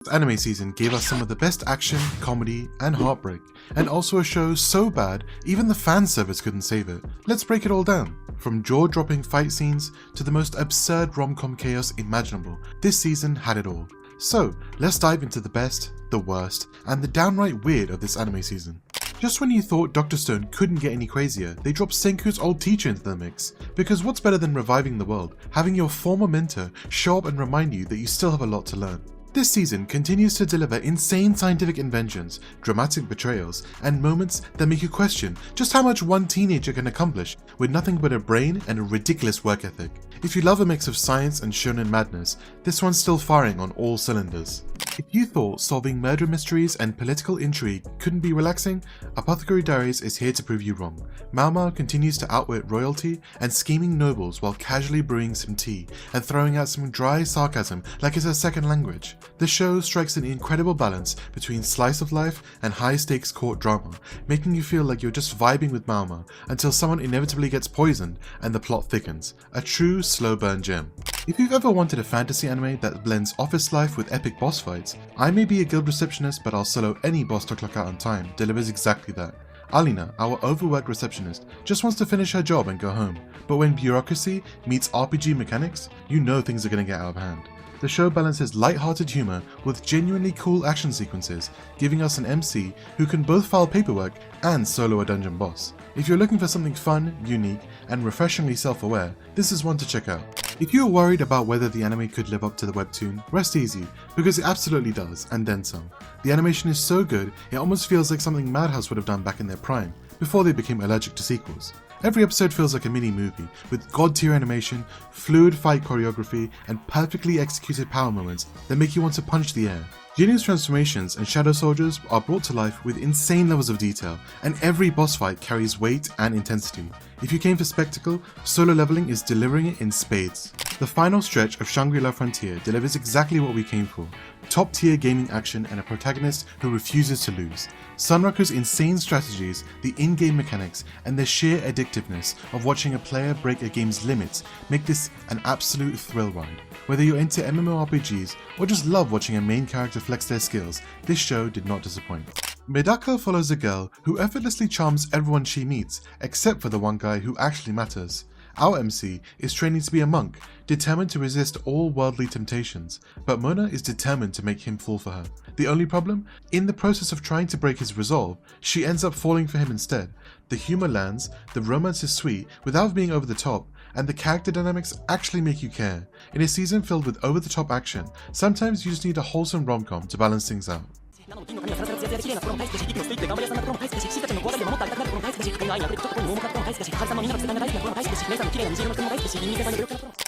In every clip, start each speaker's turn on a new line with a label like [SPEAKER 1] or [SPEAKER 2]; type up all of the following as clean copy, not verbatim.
[SPEAKER 1] This anime season gave us some of the best action, comedy, and heartbreak, and also a show so bad even the fan service couldn't save it. Let's break it all down. From jaw-dropping fight scenes to the most absurd rom-com chaos imaginable, this season had it all. So, let's dive into the best, the worst, and the downright weird of this anime season. Just when you thought Dr. Stone couldn't get any crazier, they dropped Senku's old teacher into the mix. Because what's better than reviving the world, having your former mentor show up and remind you that you still have a lot to learn. This season continues to deliver insane scientific inventions, dramatic betrayals, and moments that make you question just how much one teenager can accomplish with nothing but a brain and a ridiculous work ethic. If you love a mix of science and shonen madness, this one's still firing on all cylinders. If you thought solving murder mysteries and political intrigue couldn't be relaxing, Apothecary Diaries is here to prove you wrong. Mao Mao continues to outwit royalty and scheming nobles while casually brewing some tea and throwing out some dry sarcasm like it's a second language. The show strikes an incredible balance between slice of life and high stakes court drama, making you feel like you're just vibing with Mao Mao until someone inevitably gets poisoned and the plot thickens. A true slow burn gem. If you've ever wanted a fantasy anime that blends office life with epic boss fights, I May Be a Guild Receptionist but I'll solo any boss to clock out on time delivers exactly that. Alina, our overworked receptionist, just wants to finish her job and go home, but when bureaucracy meets RPG mechanics, you know things are going to get out of hand. The show balances light-hearted humor with genuinely cool action sequences, giving us an MC who can both file paperwork and solo a dungeon boss. If you're looking for something fun, unique, and refreshingly self-aware, this is one to check out. If you're worried about whether the anime could live up to the webtoon, rest easy, because it absolutely does, and then some. The animation is so good, it almost feels like something Madhouse would have done back in their prime, before they became allergic to sequels. Every episode feels like a mini movie, with god-tier animation, fluid fight choreography, and perfectly executed power moments that make you want to punch the air. Genius transformations and shadow soldiers are brought to life with insane levels of detail, and every boss fight carries weight and intensity. If you came for spectacle, Solo Leveling is delivering it in spades. The final stretch of Shangri-La Frontier delivers exactly what we came for. Top tier gaming action and a protagonist who refuses to lose. Sunraku's insane strategies, the in-game mechanics, and the sheer addictiveness of watching a player break a game's limits make this an absolute thrill ride. Whether you're into MMORPGs or just love watching a main character flex their skills, this show did not disappoint. Medaka follows a girl who effortlessly charms everyone she meets, except for the one guy who actually matters. Our MC is training to be a monk, determined to resist all worldly temptations, but Mona is determined to make him fall for her. The only problem? In the process of trying to break his resolve, she ends up falling for him instead. The humor lands, the romance is sweet without being over the top, and the character dynamics actually make you care. In a season filled with over-the-top action, sometimes you just need a wholesome rom-com to balance things out.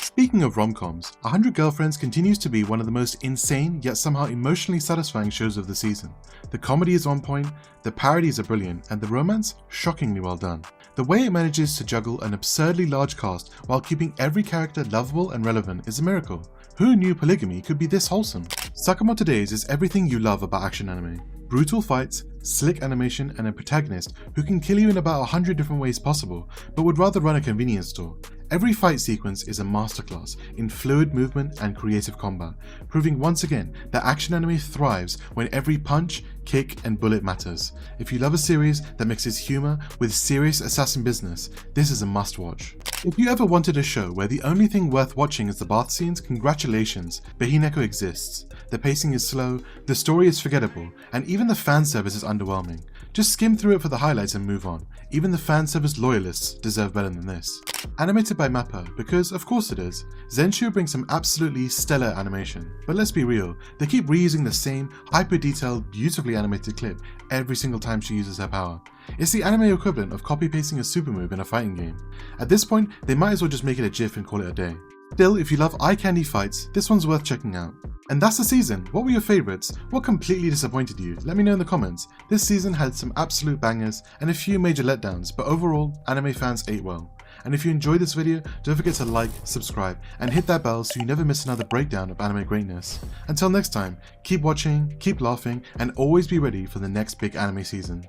[SPEAKER 1] Speaking of rom-coms, 100 Girlfriends continues to be one of the most insane yet somehow emotionally satisfying shows of the season. The comedy is on point, the parodies are brilliant, and the romance shockingly well done. The way it manages to juggle an absurdly large cast while keeping every character lovable and relevant is a miracle. Who knew polygamy could be this wholesome? Sakamoto Days is everything you love about action anime. Brutal fights, slick animation, and a protagonist who can kill you in about 100 different ways possible, but would rather run a convenience store. Every fight sequence is a masterclass in fluid movement and creative combat, proving once again that action anime thrives when every punch, kick, and bullet matters. If you love a series that mixes humor with serious assassin business, this is a must-watch. If you ever wanted a show where the only thing worth watching is the bath scenes, congratulations, Beheneko exists. The pacing is slow, the story is forgettable, and even the fan service is underwhelming. Just skim through it for the highlights and move on. Even the fan service loyalists deserve better than this. Animated by Mappa, because of course it is. Zenshuu brings some absolutely stellar animation. But let's be real, they keep reusing the same hyper-detailed, beautifully animated clip every single time she uses her power. It's the anime equivalent of copy-pasting a super move in a fighting game. At this point, they might as well just make it a GIF and call it a day. Still, if you love eye-candy fights, this one's worth checking out. And that's the season. What were your favourites? What completely disappointed you? Let me know in the comments. This season had some absolute bangers and a few major letdowns, but overall, anime fans ate well. And if you enjoyed this video, don't forget to like, subscribe, and hit that bell so you never miss another breakdown of anime greatness. Until next time, keep watching, keep laughing, and always be ready for the next big anime season.